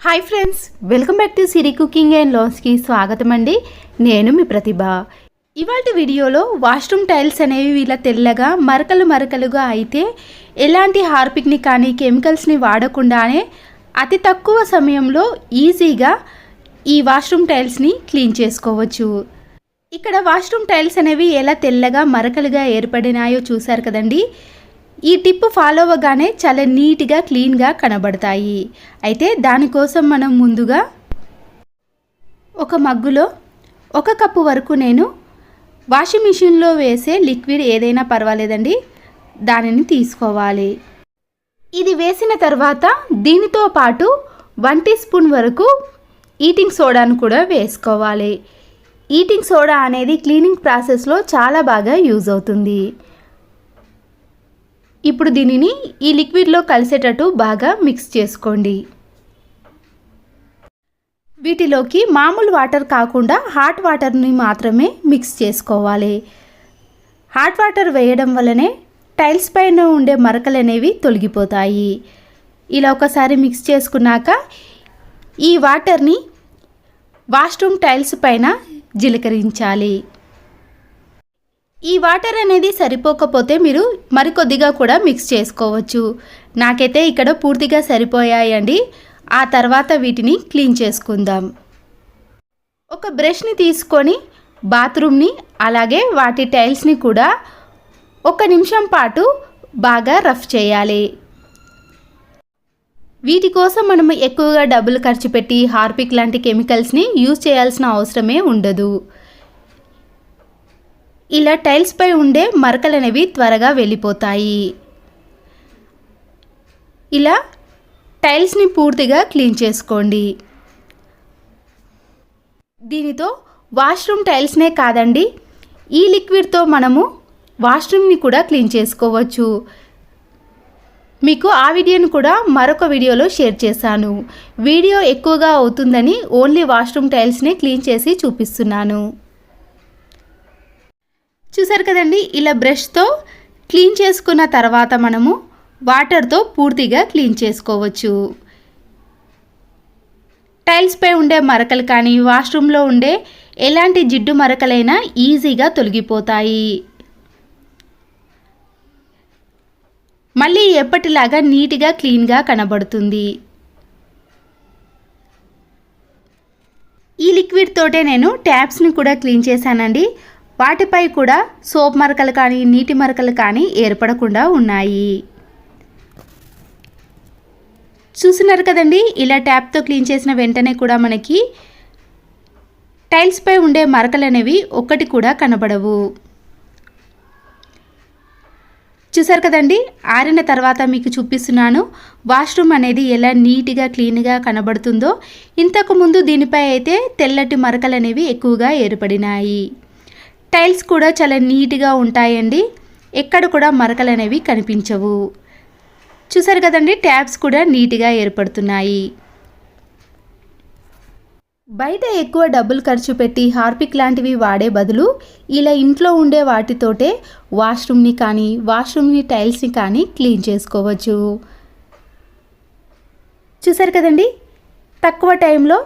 Hi friends, welcome back to Siri cooking and లాగ్స్కి స్వాగతం అండి. నేను మీ ప్రతిభ. ఇవాల్టి వీడియోలో వాష్రూమ్ టైల్స్ అనేవి ఇలా తెల్లగా మరకలుగా అయితే ఎలాంటి హార్పిక్ని కానీ కెమికల్స్ని వాడకుండానే అతి తక్కువ సమయంలో ఈజీగా ఈ వాష్రూమ్ టైల్స్ని క్లీన్ చేసుకోవచ్చు. ఇక్కడ వాష్రూమ్ టైల్స్ అనేవి ఎలా తెల్లగా మరకలుగా ఏర్పడినాయో చూశారు కదండి. ఈ టిప్ ఫాలో అవ్వగానే చాలా నీట్గా క్లీన్గా కనబడతాయి. అయితే దానికోసం మనం ముందుగా ఒక మగ్గులో 1 కప్పు వరకు నేను వాషింగ్ మిషన్లో వేసే లిక్విడ్ ఏదైనా పర్వాలేదండి, దానిని తీసుకోవాలి. ఇది వేసిన తర్వాత దీనితో పాటు 1 టీ స్పూన్ వరకు ఈటింగ్ సోడాను కూడా వేసుకోవాలి. ఈటింగ్ సోడా అనేది క్లీనింగ్ ప్రాసెస్లో చాలా బాగా యూజ్ అవుతుంది. ఇప్పుడు దీనిని ఈ లిక్విడ్లో కలిసేటట్టు బాగా మిక్స్ చేసుకోండి. వీటిలోకి మామూలు వాటర్ కాకుండా హాట్ వాటర్ని మాత్రమే మిక్స్ చేసుకోవాలి. హాట్ వాటర్ వేయడం వల్లనే టైల్స్ పైన ఉండే మరకలు అనేవి తొలగిపోతాయి. ఇలా ఒకసారి మిక్స్ చేసుకున్నాక ఈ వాటర్ని వాష్రూమ్ టైల్స్ పైన జిలకరించాలి. ఈ వాటర్ అనేది సరిపోకపోతే మీరు మరికొద్దిగా కూడా మిక్స్ చేసుకోవచ్చు. నాకైతే ఇక్కడ పూర్తిగా సరిపోయాయండి. ఆ తర్వాత వీటిని క్లీన్ చేసుకుందాం. ఒక బ్రష్ని తీసుకొని బాత్రూమ్ని అలాగే వాటి టైల్స్ని కూడా 1 నిమిషం పాటు బాగా రఫ్ చేయాలి. వీటి కోసం మనం ఎక్కువగా డబ్బులు ఖర్చు పెట్టి హార్పిక్ లాంటి కెమికల్స్ని యూజ్ చేయాల్సిన అవసరమే ఉండదు. ఇలా టైల్స్ పై ఉండే మరకలు అనేవి త్వరగా వెళ్ళిపోతాయి. ఇలా టైల్స్ని పూర్తిగా క్లీన్ చేసుకోండి. దీనితో వాష్రూమ్ టైల్స్నే కాదండి, ఈ లిక్విడ్తో మనము వాష్రూమ్ని కూడా క్లీన్ చేసుకోవచ్చు. మీకు ఆ వీడియోను కూడా మరొక వీడియోలో షేర్ చేశాను. వీడియో ఎక్కువగా అవుతుందని ఓన్లీ వాష్రూమ్ టైల్స్నే క్లీన్ చేసి చూపిస్తున్నాను. చూసారు కదండి, ఇలా బ్రష్తో క్లీన్ చేసుకున్న తర్వాత మనము వాటర్తో పూర్తిగా క్లీన్ చేసుకోవచ్చు. టైల్స్ పై ఉండే మరకలు కానీ వాష్రూమ్లో ఉండే ఎలాంటి జిడ్డు మరకలైనా ఈజీగా తొలగిపోతాయి. మళ్ళీ ఎప్పటిలాగా నీట్గా క్లీన్గా కనబడుతుంది. ఈ లిక్విడ్ తోటే నేను ట్యాప్స్ని కూడా క్లీన్ చేశానండి. వాటిపై కూడా సోప్ మరకలు కానీ నీటి మరకలు కానీ ఏర్పడకుండా ఉన్నాయి. చూస్తున్నారు కదండి, ఇలా ట్యాప్తో క్లీన్ చేసిన వెంటనే కూడా మనకి టైల్స్ పై ఉండే మరకలు అనేవి ఒక్కటి కూడా కనబడవు. చూసారు కదండి, ఆరిన తర్వాత మీకు చూపిస్తున్నాను వాష్రూమ్ అనేది ఎలా నీట్గా క్లీన్గా కనబడుతుందో. ఇంతకుముందు దీనిపై అయితే తెల్లటి మరకలు అనేవి ఎక్కువగా ఏర్పడినాయి. టైల్స్ కూడా చాలా నీట్గా ఉంటాయండి, ఎక్కడ కూడా మరకలు అనేవి కనిపించవు. చూసారు కదండి, ట్యాప్స్ కూడా నీట్గా ఏర్పడుతున్నాయి. బయట ఎక్కువ డబ్బులు ఖర్చు పెట్టి హార్పిక్ లాంటివి వాడే బదులు ఇలా ఇంట్లో ఉండే వాటితోటే వాష్రూమ్ని కానీ వాష్రూమ్ని టైల్స్ని కానీ క్లీన్ చేసుకోవచ్చు. చూసారు కదండి, తక్కువ టైంలో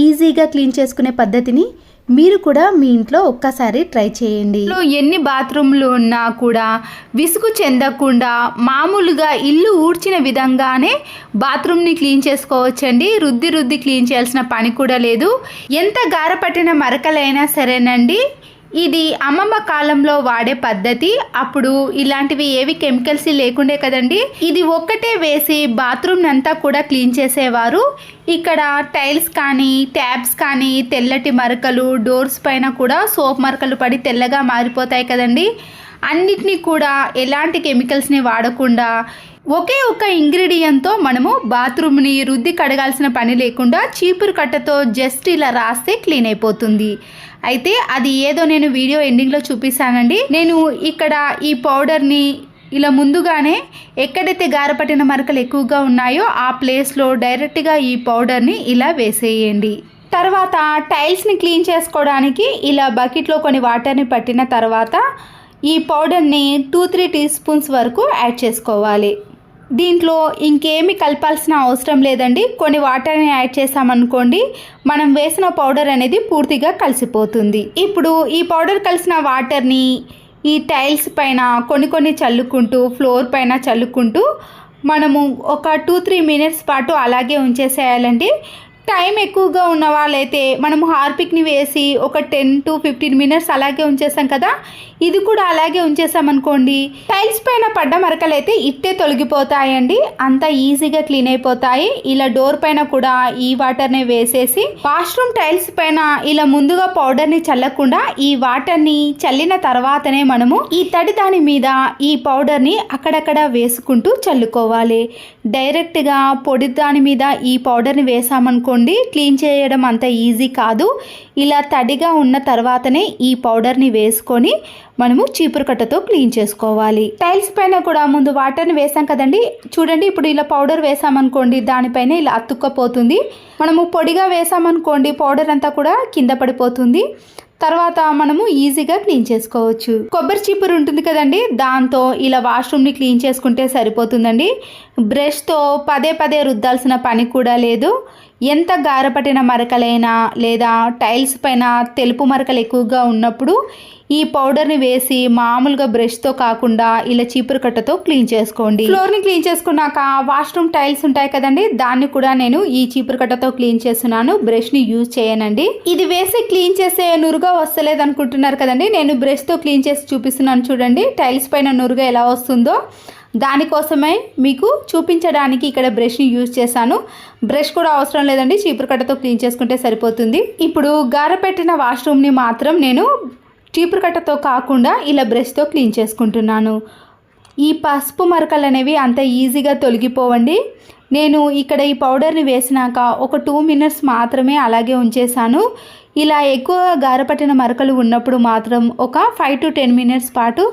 ఈజీగా క్లీన్ చేసుకునే పద్ధతిని మీరు కూడా మీ ఇంట్లో ఒక్కసారి ట్రై చేయండి. ఎన్ని బాత్రూమ్లు ఉన్నా కూడా విసుగు చెందకుండా మామూలుగా ఇల్లు ఊడ్చిన విధంగానే బాత్రూమ్ని క్లీన్ చేసుకోవచ్చండి. రుద్ది క్లీన్ చేయాల్సిన పని కూడా లేదు. ఎంత గారపట్టిన మరకలైనా సరేనండి, ఇది అమ్మమ్మ కాలంలో వాడే పద్ధతి. అప్పుడు ఇలాంటివి ఏవి కెమికల్స్ లేకుండే కదండి. ఇది ఒక్కటే వేసి బాత్రూమ్ అంతా కూడా క్లీన్ చేసేవారు. ఇక్కడ టైల్స్ కానీ ట్యాప్స్ కానీ తెల్లటి మరకలు, డోర్స్ పైన కూడా సోప్ మరకలు పడి తెల్లగా మారిపోతాయి కదండి. అన్నిటినీ కూడా ఎలాంటి కెమికల్స్ని వాడకుండా ఒకే ఒక ఇంగ్రీడియంట్తో మనము బాత్రూమ్ని రుద్ది కడగాల్సిన పని లేకుండా చీపురు కట్టతో జస్ట్ ఇలా రాస్తే క్లీన్ అయిపోతుంది. అయితే అది ఏదో నేను వీడియో ఎండింగ్లో చూపిస్తానండి. నేను ఇక్కడ ఈ పౌడర్ని ఇలా ముందుగానే ఎక్కడైతే గారపట్టిన మరకలు ఎక్కువగా ఉన్నాయో ఆ ప్లేస్లో డైరెక్ట్గా ఈ పౌడర్ని ఇలా వేసేయండి. తర్వాత టైల్స్ని క్లీన్ చేసుకోవడానికి ఇలా బకెట్లో కొన్ని వాటర్ని పట్టిన తర్వాత ఈ పౌడర్ని 2-3 టీ స్పూన్స్ వరకు యాడ్ చేసుకోవాలి. దీంట్లో ఇంకేమి కలపాల్సిన అవసరం లేదండి. కొన్ని వాటర్ని యాడ్ చేసామనుకోండి, మనం వేసిన పౌడర్ అనేది పూర్తిగా కలిసిపోతుంది. ఇప్పుడు ఈ పౌడర్ కలిసిన వాటర్ని ఈ టైల్స్ పైన కొన్ని చల్లుకుంటూ, ఫ్లోర్ పైన చల్లుకుంటూ మనము ఒక 2-3 మినిట్స్ పాటు అలాగే ఉంచేసేయాలండి. టైం ఎక్కువగా ఉన్న వాళ్ళైతే మనము హార్పిక్ని వేసి ఒక 10-15 మినిట్స్ అలాగే ఉంచేసాం కదా, ఇది కూడా అలాగే ఉంచేసామనుకోండి, టైల్స్ పైన పడ్డ మరకలు అయితే ఇట్టే తొలగిపోతాయండి. అంత ఈజీగా క్లీన్ అయిపోతాయి. ఇలా డోర్ పైన కూడా ఈ వాటర్ని వేసేసి వాష్రూమ్ టైల్స్ పైన ఇలా ముందుగా పౌడర్ని చల్లకుండా ఈ వాటర్ని చల్లిన తర్వాతనే మనము ఈ తడి దాని మీద ఈ పౌడర్ని అక్కడక్కడ వేసుకుంటూ చల్లుకోవాలి. డైరెక్ట్గా పొడి దాని మీద ఈ పౌడర్ని వేసామనుకోండి, క్లీన్ చేయడం అంత ఈజీ కాదు. ఇలా తడిగా ఉన్న తర్వాతనే ఈ పౌడర్ని వేసుకొని మనము చీపురు కట్టతో క్లీన్ చేసుకోవాలి. టైల్స్ పైన కూడా ముందు వాటర్ని వేసాం కదండి, చూడండి ఇప్పుడు ఇలా పౌడర్ వేసామనుకోండి దానిపైన ఇలా అతుక్కపోతుంది. మనము పొడిగా వేసామనుకోండి పౌడర్ అంతా కూడా కింద పడిపోతుంది. తర్వాత మనము ఈజీగా క్లీన్ చేసుకోవచ్చు. కొబ్బరి చీపురు ఉంటుంది కదండి, దాంతో ఇలా వాష్రూమ్ని క్లీన్ చేసుకుంటే సరిపోతుందండి. బ్రష్తో పదే రుద్దాల్సిన పని కూడా లేదు. ఎంత గారపట్టిన మరకలైనా లేదా టైల్స్ పైన తెలుపు మరకలు ఎక్కువగా ఉన్నప్పుడు ఈ పౌడర్ని వేసి మామూలుగా బ్రష్తో కాకుండా ఇలా చీపురు కట్టతో క్లీన్ చేసుకోండి. ఫ్లోర్ని క్లీన్ చేసుకున్నాక వాష్రూమ్ టైల్స్ ఉంటాయి కదండి, దాన్ని కూడా నేను ఈ చీపురు కట్టతో క్లీన్ చేస్తున్నాను. బ్రష్ని యూజ్ చేయనండి. ఇది వేసి క్లీన్ చేసే నురుగా వస్తలేదు అనుకుంటున్నారు కదండి, నేను బ్రష్తో క్లీన్ చేసి చూపిస్తున్నాను. చూడండి టైల్స్ పైన నురుగా ఎలా వస్తుందో, దానికోసమే మీకు చూపించడానికి ఇక్కడ బ్రష్ని యూజ్ చేశాను. బ్రష్ కూడా అవసరం లేదండి, చీపురు కట్టతో క్లీన్ చేసుకుంటే సరిపోతుంది. ఇప్పుడు గారపెట్టిన వాష్రూమ్ని మాత్రం నేను చీపురు కట్టతో కాకుండా ఇలా బ్రష్తో క్లీన్ చేసుకుంటున్నాను. ఈ పసుపు మరకలు అనేవి అంత ఈజీగా తొలగిపోవండి. నేను ఇక్కడ ఈ పౌడర్ని వేసినాక ఒక 2 మినిట్స్ మాత్రమే అలాగే ఉంచేసాను. ఇలా ఎక్కువ గారపట్టిన మరకలు ఉన్నప్పుడు మాత్రం ఒక 5-10 మినిట్స్ పాటు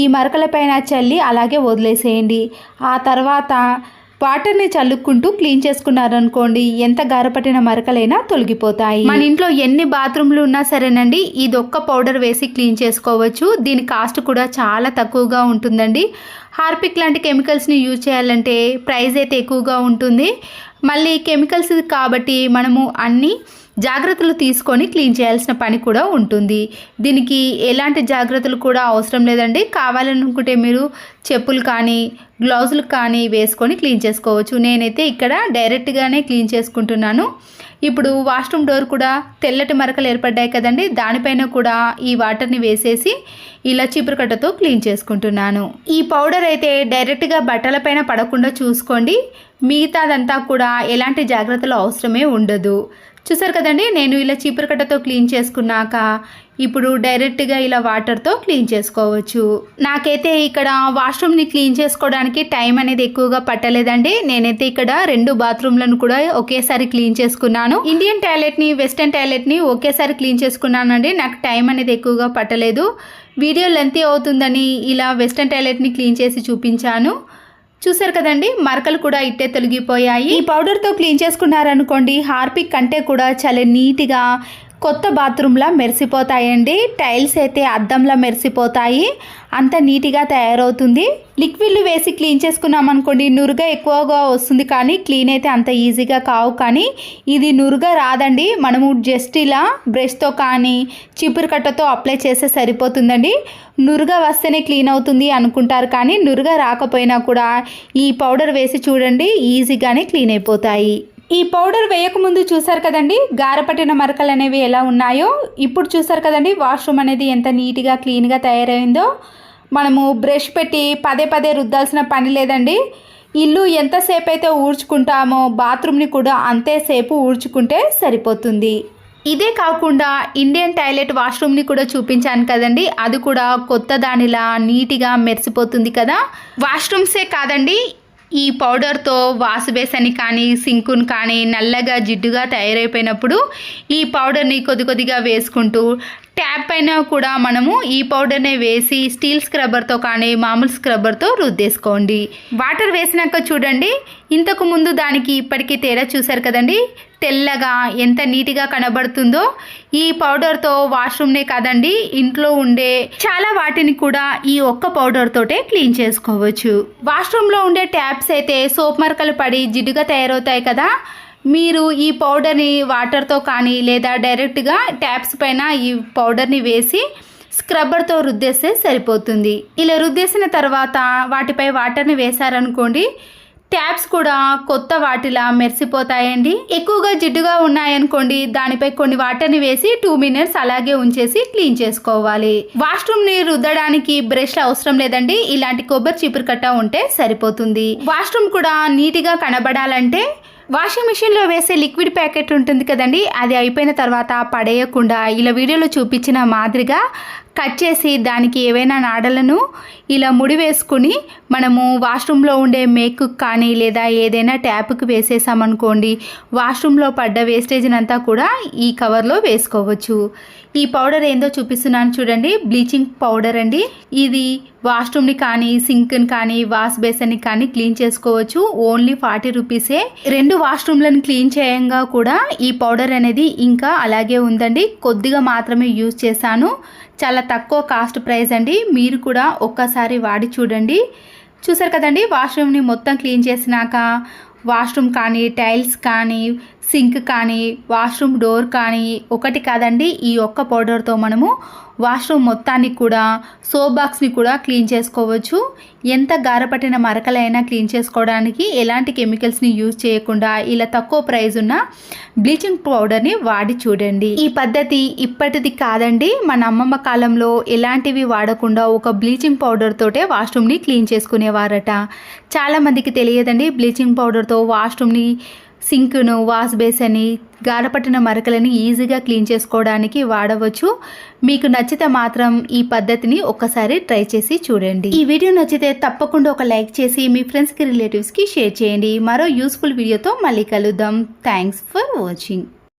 ఈ మరకల పైన చల్లి అలాగే వదిలేసేయండి. ఆ తర్వాత వాటర్ని చల్లుకుంటూ క్లీన్ చేసుకున్నారనుకోండి, ఎంత గారపట్టిన మరకలైనా తొలగిపోతాయి. మన ఇంట్లో ఎన్ని బాత్రూమ్లు ఉన్నా సరేనండి, ఇది ఒక్క పౌడర్ వేసి క్లీన్ చేసుకోవచ్చు. దీని కాస్ట్ కూడా చాలా తక్కువగా ఉంటుందండి. హార్పిక్ లాంటి కెమికల్స్ని యూజ్ చేయాలంటే ప్రైస్ అయితే ఎక్కువగా ఉంటుంది. మళ్ళీ కెమికల్స్ కాబట్టి మనము అన్ని జాగ్రత్తలు తీసుకొని క్లీన్ చేయాల్సిన పని కూడా ఉంటుంది. దీనికి ఎలాంటి జాగ్రత్తలు కూడా అవసరం లేదండి. కావాలనుకుంటే మీరు చెప్పులు కానీ గ్లౌజులు కానీ వేసుకొని క్లీన్ చేసుకోవచ్చు. నేనైతే ఇక్కడ డైరెక్ట్గానే క్లీన్ చేసుకుంటున్నాను. ఇప్పుడు వాష్రూమ్ డోర్ కూడా తెల్లటి మరకలు ఏర్పడ్డాయి కదండి, దానిపైన కూడా ఈ వాటర్ని వేసేసి ఇలా చీపురు కట్టతో క్లీన్ చేసుకుంటున్నాను. ఈ పౌడర్ అయితే డైరెక్ట్గా బట్టలపైన పడకుండా చూసుకోండి. మిగతాదంతా కూడా ఎలాంటి జాగ్రత్తలు అవసరమే ఉండదు. చూసారు కదండి, నేను ఇలా చీపురు కట్టతో క్లీన్ చేసుకున్నాక ఇప్పుడు డైరెక్ట్గా ఇలా వాటర్తో క్లీన్ చేసుకోవచ్చు. నాకైతే ఇక్కడ వాష్రూమ్ని క్లీన్ చేసుకోవడానికి టైం అనేది ఎక్కువగా పట్టలేదండి. నేనైతే ఇక్కడ 2 బాత్రూమ్లను కూడా ఒకేసారి క్లీన్ చేసుకున్నాను. ఇండియన్ టాయిలెట్ని వెస్టర్న్ టాయిలెట్ని ఒకేసారి క్లీన్ చేసుకున్నానండి. నాకు టైం అనేది ఎక్కువగా పట్టలేదు. వీడియో లెంతీ అవుతుందని ఇలా వెస్టర్న్ టాయిలెట్ని క్లీన్ చేసి చూపించాను. చూసారు కదండి, మరకలు కూడా ఇట్టే తొలగిపోయాయి. ఈ పౌడర్తో క్లీన్ చేసుకున్నారనుకోండి, హార్పిక్ కంటే కూడా చాలా నీట్గా కొత్త బాత్రూమ్లా మెరిసిపోతాయండి. టైల్స్ అయితే అద్దంలా మెరిసిపోతాయి. అంత నీట్గా తయారవుతుంది. లిక్విడ్లు వేసి క్లీన్ చేసుకున్నామనుకోండి, నురుగా ఎక్కువగా వస్తుంది, కానీ క్లీన్ అయితే అంత ఈజీగా కావు. కానీ ఇది నురుగా రాదండి. మనము జస్ట్ ఇలా బ్రష్తో కానీ చీపురు కట్టతో అప్లై చేస్తే సరిపోతుందండి. నురుగా వస్తేనే క్లీన్ అవుతుంది అనుకుంటారు, కానీ నురుగా రాకపోయినా కూడా ఈ పౌడర్ వేసి చూడండి, ఈజీగానే క్లీన్ అయిపోతాయి. ఈ పౌడర్ వేయకముందు చూసారు కదండి గారపట్టిన మరకలు అనేవి ఎలా ఉన్నాయో. ఇప్పుడు చూసారు కదండి వాష్రూమ్ అనేది ఎంత నీట్గా క్లీన్గా తయారైందో. మనము బ్రష్ పెట్టి పదే రుద్దాల్సిన పని లేదండి. ఇల్లు ఎంతసేపు అయితే ఊడ్చుకుంటామో బాత్రూమ్ని కూడా అంతేసేపు ఊడ్చుకుంటే సరిపోతుంది. ఇదే కాకుండా ఇండియన్ టాయిలెట్ వాష్రూమ్ని కూడా చూపించాను కదండి, అది కూడా కొత్త దానిలా నీట్గా మెరిసిపోతుంది కదా. వాష్రూమ్సే కాదండి, ఈ పౌడర్తో వాష్ బేసిన్ కానీ సింకును కానీ నల్లగా జిడ్డుగా తయారైపోయినప్పుడు ఈ పౌడర్ని కొద్దిగా వేసుకుంటూ ట్యాప్ పైన కూడా మనము ఈ పౌడర్నే వేసి స్టీల్ స్క్రబ్బర్తో కానీ మామూలు స్క్రబ్బర్తో రుద్దేసుకోండి. వాటర్ వేసినాక చూడండి, ఇంతకు ముందు దానికి ఇప్పటికీ తేడా చూసారు కదండి, తెల్లగా ఎంత నీట్గా కనబడుతుందో. ఈ పౌడర్తో వాష్రూమ్నే కాదండి, ఇంట్లో ఉండే చాలా వాటిని కూడా ఈ ఒక్క పౌడర్ తోటే క్లీన్ చేసుకోవచ్చు. వాష్రూమ్లో ఉండే ట్యాప్స్ అయితే సోప్ మరకలు పడి జిడ్డుగా తయారవుతాయి కదా, మీరు ఈ పౌడర్ని వాటర్తో కానీ లేదా డైరెక్ట్గా ట్యాప్స్ పైన ఈ పౌడర్ని వేసి స్క్రబ్బర్తో రుద్దేస్తే సరిపోతుంది. ఇలా రుద్దేసిన తర్వాత వాటిపై వాటర్ని వేశారనుకోండి, ట్యాప్స్ కూడా కొత్త వాటిలా మెరిసిపోతాయండి. ఎక్కువగా జిడ్డుగా ఉన్నాయనుకోండి, దానిపై కొన్ని వాటర్ని వేసి 2 minutes అలాగే ఉంచేసి క్లీన్ చేసుకోవాలి. వాష్రూమ్ని రుద్దడానికి బ్రష్ అవసరం లేదండి, ఇలాంటి కొబ్బరి చీపురు కట్ట ఉంటే సరిపోతుంది. వాష్రూమ్ కూడా నీట్గా కనబడాలంటే వాషింగ్ మిషన్లో వేసే లిక్విడ్ ప్యాకెట్ ఉంటుంది కదండి, అది అయిపోయిన తర్వాత పడేయకుండా ఇలా వీడియోలో చూపించిన మాదిరిగా కట్ చేసి దానికి ఏవైనా నాడలను ఇలా ముడి వేసుకుని మనము వాష్రూమ్లో ఉండే మేకు కానీ లేదా ఏదైనా ట్యాప్కి వేసేసామనుకోండి, వాష్రూమ్లో పడ్డ వేస్టేజ్ని అంతా కూడా ఈ కవర్లో వేసుకోవచ్చు. ఈ పౌడర్ ఏందో చూపిస్తున్నాను చూడండి, బ్లీచింగ్ పౌడర్ అండి. ఇది వాష్రూమ్ని కానీ సింక్ని కానీ వాష్ బేసిన్ని కానీ క్లీన్ చేసుకోవచ్చు. ఓన్లీ 40 రూపీసే. 2 వాష్రూమ్లను క్లీన్ చేయంగా కూడా ఈ పౌడర్ అనేది ఇంకా అలాగే ఉందండి. కొద్దిగా మాత్రమే యూజ్ చేశాను, చాలా తక్కువ కాస్ట్ ప్రైస్ అండి. మీరు కూడా ఒక్కసారి వాడి చూడండి. చూసారు కదండి, వాష్రూమ్ని మొత్తం క్లీన్ చేసినాక వాష్రూమ్ కానీ టైల్స్ కానీ సింక్ కానీ వాష్రూమ్ డోర్ కానీ ఒకటి కాదండి, ఈ ఒక్క పౌడర్తో మనము వాష్రూమ్ మొత్తాన్ని కూడా సోప్ బాక్స్ని కూడా క్లీన్ చేసుకోవచ్చు. ఎంత గారపట్టిన మరకలైనా క్లీన్ చేసుకోవడానికి ఎలాంటి కెమికల్స్ని యూజ్ చేయకుండా ఇలా తక్కువ ప్రైస్ ఉన్న బ్లీచింగ్ పౌడర్ని వాడి చూడండి. ఈ పద్ధతి ఇప్పటిది కాదండి, మన అమ్మమ్మ కాలంలో ఎలాంటివి వాడకుండా ఒక బ్లీచింగ్ పౌడర్ తోటే వాష్రూమ్ని క్లీన్ చేసుకునేవారట. చాలామందికి తెలియదండి, బ్లీచింగ్ పౌడర్తో వాష్రూమ్ని సింక్ను వాష్ బేసిన్ని గారపట్టిన మరకలని ఈజీగా క్లీన్ చేసుకోవడానికి వాడవచ్చు. మీకు నచ్చితే మాత్రం ఈ పద్ధతిని ఒక్కసారి ట్రై చేసి చూడండి. ఈ వీడియో నచ్చితే తప్పకుండా ఒక లైక్ చేసి మీ ఫ్రెండ్స్కి రిలేటివ్స్కి షేర్ చేయండి. మరో యూస్ఫుల్ వీడియోతో మళ్ళీ కలుద్దాం. Thanks for watching.